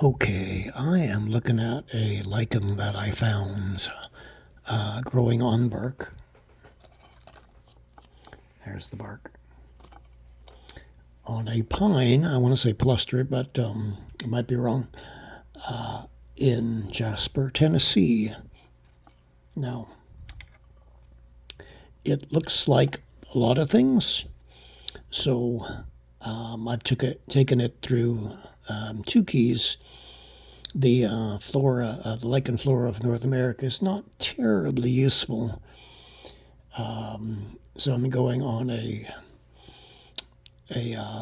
Okay, I am looking at a lichen that I found growing on bark. There's the bark. On a pine, I want to say cluster, but I might be wrong, in Jasper, Tennessee. Now, it looks like a lot of things, so I've taken it through two keys. The the lichen flora of North America is not terribly useful. So I'm going on a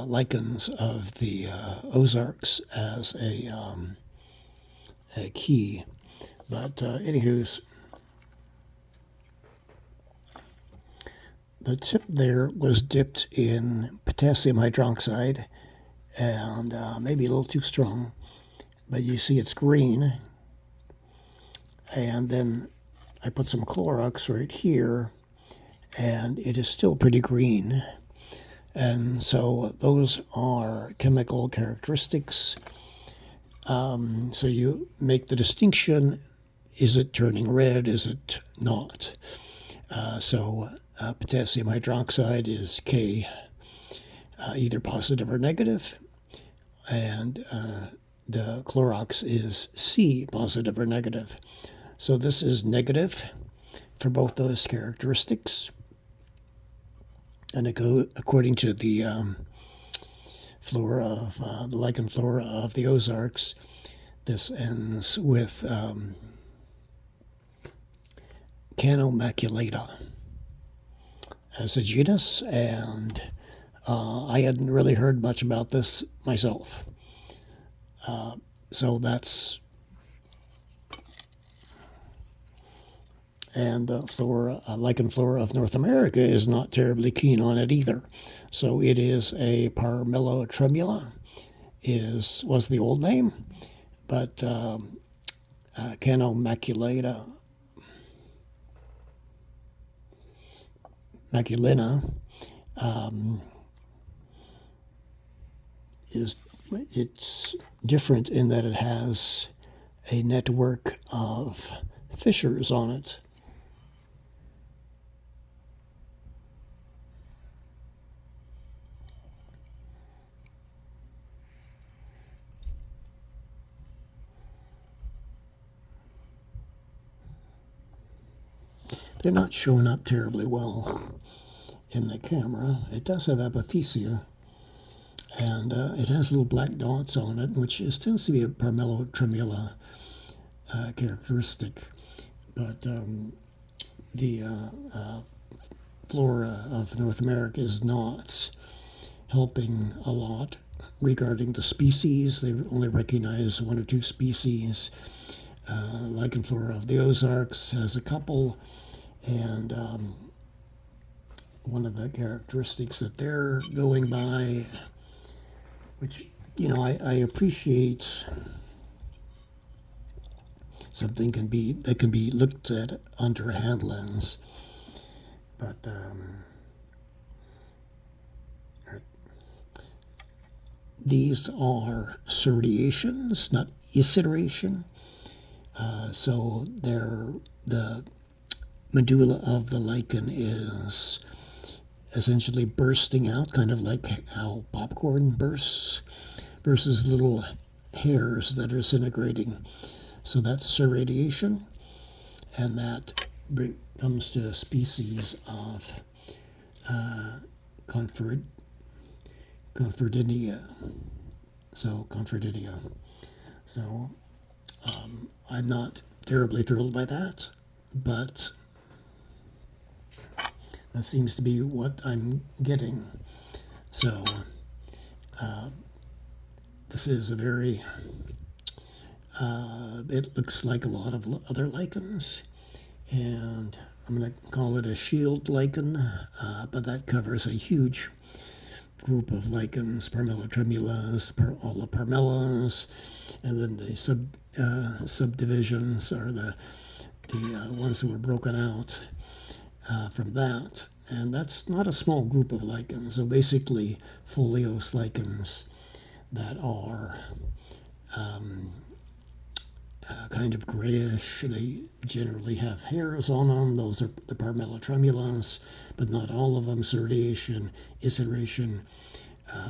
lichens of the Ozarks as a key. But anywho's, the tip there was dipped in potassium hydroxide and maybe a little too strong. But you see it's green. And then I put some Clorox right here, and it is still pretty green. And so those are chemical characteristics. So you make the distinction, is it turning red, is it not? Potassium hydroxide is K, either positive or negative, and the Clorox is C, positive or negative. So this is negative for both those characteristics. And according to the flora of the lichen flora of the Ozarks, this ends with Canomaculina as a genus, and I hadn't really heard much about this myself. So that's, and lichen flora of North America is not terribly keen on it either. So it is a Parmelo tremula, was the old name, but Canomaculina it's different in that it has a network of fissures on it. They're not showing up terribly well in the camera. It does have apothecia, and it has little black dots on it, which tends to be a Parmelo tremula characteristic. But the flora of North America is not helping a lot regarding the species. They only recognize one or two species. Lichen flora of the Ozarks has a couple, and one of the characteristics that they're going by, which, I appreciate something that can be looked at under a hand lens, but these are sorediations, not incineration. So the medulla of the lichen is essentially bursting out, kind of like how popcorn bursts, versus little hairs that are disintegrating. So that's sorediation, and that comes to a species of conferenda. So I'm not terribly thrilled by that, but that seems to be what I'm getting. So this is a very, it looks like a lot of other lichens, and I'm going to call it a shield lichen, but that covers a huge group of lichens, Parmelo tremulas, all the Parmelas, and then the subdivisions are the ones that were broken out from that. And that's not a small group of lichens. So basically, foliose lichens that are kind of grayish. They generally have hairs on them. Those are the Parmella tremulans, but not all of them. Sorediation, isceration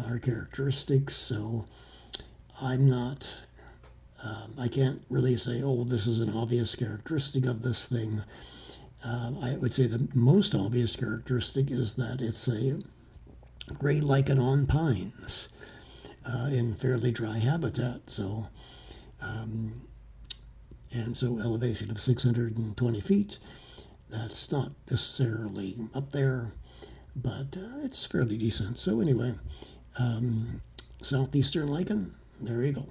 are characteristics. So I'm not, I can't really say, oh, this is an obvious characteristic of this thing. I would say the most obvious characteristic is that it's a gray lichen on pines in fairly dry habitat. So, and so elevation of 620 feet. That's not necessarily up there, but it's fairly decent. So anyway, southeastern lichen, there you go.